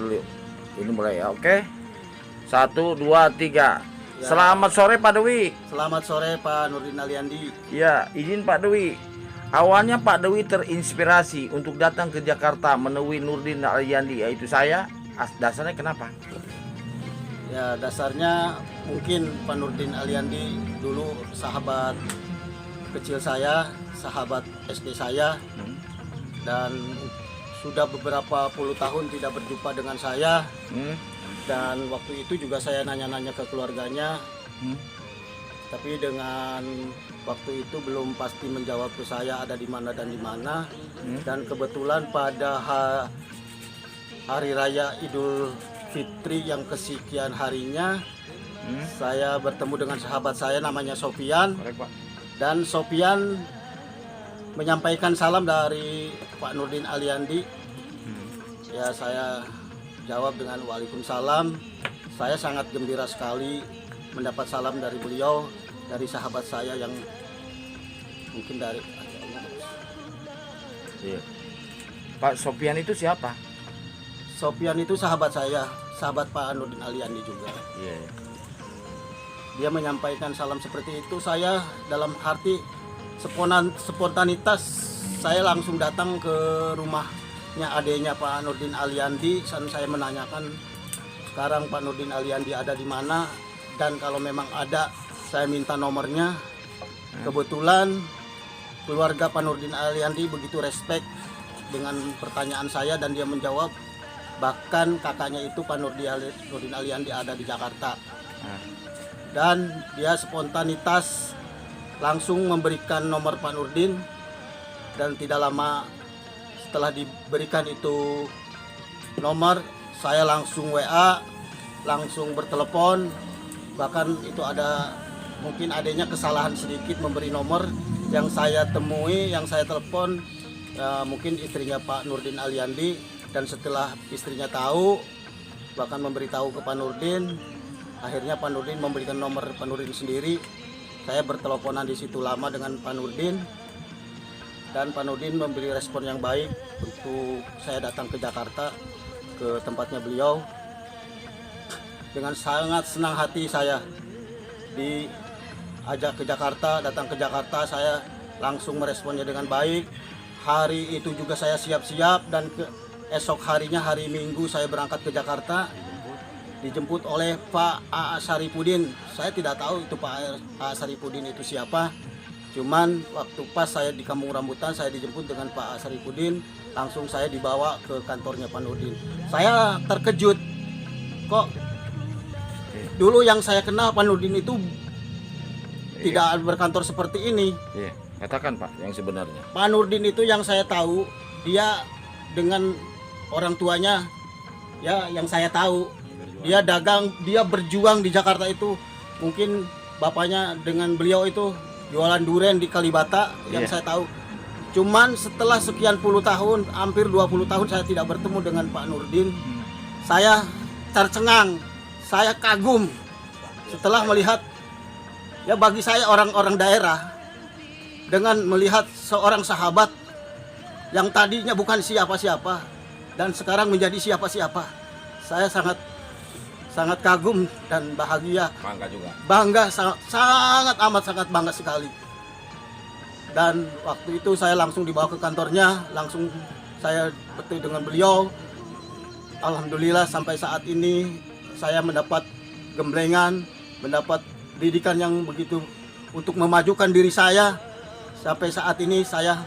dulu. Ini mulai ya, oke. 1, 2, 3. Ya. Selamat sore Pak Dewi. Selamat sore Pak Nurdin Aliandi. Ya, izin Pak Dewi. Awalnya Pak Dewi terinspirasi untuk datang ke Jakarta menemui Nurdin Aliandi, yaitu saya. Dasarnya kenapa? Ya, dasarnya mungkin Pak Nurdin Aliandi dulu sahabat kecil saya, sahabat SD saya, dan sudah beberapa puluh tahun tidak berjumpa dengan saya. Dan waktu itu juga saya nanya-nanya ke keluarganya, tapi dengan waktu itu belum pasti menjawab ke saya ada di mana dan di mana. Dan kebetulan pada hari raya Idul Fitri yang kesekian harinya, saya bertemu dengan sahabat saya namanya Sofian. Dan Sofian menyampaikan salam dari Pak Nurdin Aliandi. Ya, saya jawab dengan Waalaikumsalam. Saya sangat gembira sekali mendapat salam dari beliau, dari sahabat saya yang mungkin dari Pak Sofian itu siapa? Sofian itu sahabat saya, sahabat Pak Nurdin Aliandi juga. Dia menyampaikan salam seperti itu, saya dalam arti spontanitas saya langsung datang ke rumahnya adiknya Pak Nurdin Aliandi. Dan saya menanyakan sekarang Pak Nurdin Aliandi ada di mana, dan kalau memang ada saya minta nomornya. Kebetulan keluarga Pak Nurdin Aliandi begitu respect dengan pertanyaan saya dan dia menjawab. Bahkan kakaknya itu Pak Nurdin Aliandi ada di Jakarta. Dan dia spontanitas langsung memberikan nomor Pak Nurdin, dan tidak lama setelah diberikan itu nomor, saya langsung WA, langsung bertelepon. Bahkan itu ada mungkin adanya kesalahan sedikit memberi nomor. Yang saya temui, yang saya telepon mungkin istrinya Pak Nurdin Aliandi. Dan setelah istrinya tahu, bahkan memberitahu ke Pak Nurdin, akhirnya Pak Nurdin memberikan nomor Pak Nurdin sendiri. Saya berteleponan di situ lama dengan Pak Nurdin, dan Pak Nurdin memberi respon yang baik untuk saya datang ke Jakarta, ke tempatnya beliau. Dengan sangat senang hati saya diajak ke Jakarta, datang ke Jakarta, saya langsung meresponnya dengan baik. Hari itu juga saya siap-siap, dan esok harinya hari Minggu saya berangkat ke Jakarta. Dijemput oleh Pak A.A. Saripudin. Saya tidak tahu itu Pak A.A. Saripudin itu siapa. Cuman waktu pas saya di Kampung Rambutan, saya dijemput dengan Pak A.A. Saripudin. Langsung saya dibawa ke kantornya Pak Nurdin. Saya terkejut. Kok dulu yang saya kenal Pak Nurdin itu tidak berkantor seperti ini. Katakan Pak yang sebenarnya. Pak Nurdin itu yang saya tahu, dia dengan orang tuanya, ya yang saya tahu, dia dagang, dia berjuang di Jakarta itu. Mungkin bapaknya dengan beliau itu jualan durian di Kalibata, yang saya tahu. Cuman setelah sekian puluh tahun, hampir 20 tahun saya tidak bertemu dengan Pak Nurdin. Saya tercengang, saya kagum setelah melihat, ya bagi saya orang-orang daerah, dengan melihat seorang sahabat yang tadinya bukan siapa-siapa dan sekarang menjadi siapa-siapa. Saya sangat kagum dan bahagia. Bangga juga. Bangga, sangat amat sangat bangga sekali. Dan waktu itu saya langsung dibawa ke kantornya, langsung saya bertemu dengan beliau. Alhamdulillah sampai saat ini saya mendapat gemblengan, mendapat didikan yang begitu untuk memajukan diri saya. Sampai saat ini saya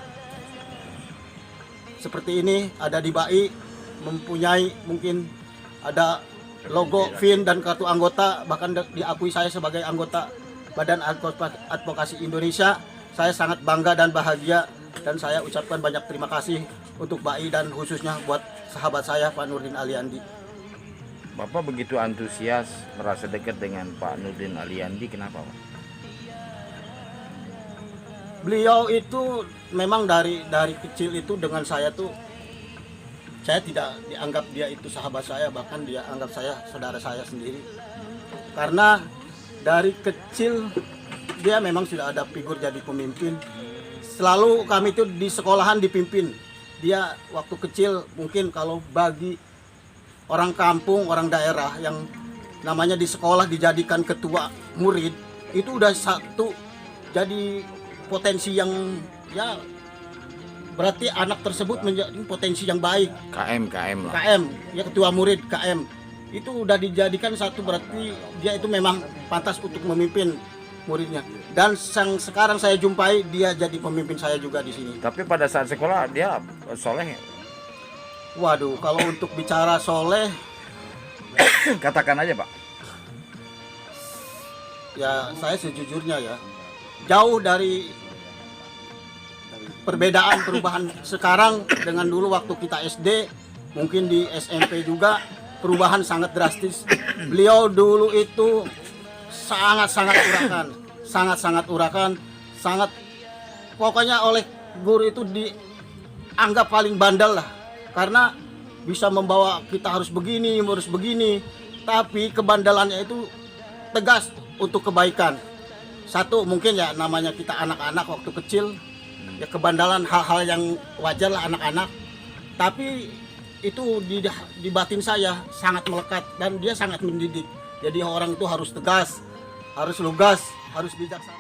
seperti ini, ada di BAI, mempunyai mungkin ada logo VIN dan kartu anggota, bahkan diakui saya sebagai anggota Badan Advokasi Indonesia. Saya sangat bangga dan bahagia, dan saya ucapkan banyak terima kasih untuk BAI dan khususnya buat sahabat saya Pak Nurdin Aliandi. Bapak begitu antusias merasa dekat dengan Pak Nurdin Aliandi, kenapa Pak? Beliau itu memang dari kecil itu dengan saya tuh, saya tidak dianggap dia itu sahabat saya, bahkan dia anggap saya saudara saya sendiri. Karena dari kecil dia memang sudah ada figur jadi pemimpin. Selalu kami itu di sekolahan dipimpin. Dia waktu kecil mungkin kalau bagi orang kampung, orang daerah yang namanya di sekolah dijadikan ketua murid, itu udah satu jadi potensi yang ya berarti anak tersebut menjadi potensi yang baik. KM lah. KM, ya ketua murid KM. Itu udah dijadikan satu berarti dia itu memang pantas untuk memimpin muridnya. Dan yang sekarang saya jumpai dia jadi pemimpin saya juga di sini. Tapi pada saat sekolah dia soleh. Waduh, kalau untuk bicara soleh, Katakan aja Pak. ya saya sejujurnya ya jauh dari perubahan sekarang dengan dulu waktu kita SD, mungkin di SMP juga perubahan sangat drastis. Beliau dulu itu sangat-sangat urakan, sangat pokoknya oleh guru itu dianggap paling bandel lah, karena bisa membawa kita harus begini, tapi kebandelannya itu tegas untuk kebaikan. Satu mungkin ya namanya kita anak-anak waktu kecil, ya kebandalan hal-hal yang wajar lah anak-anak, tapi itu di batin saya sangat melekat dan dia sangat mendidik. Jadi orang itu harus tegas, harus lugas, harus bijaksana.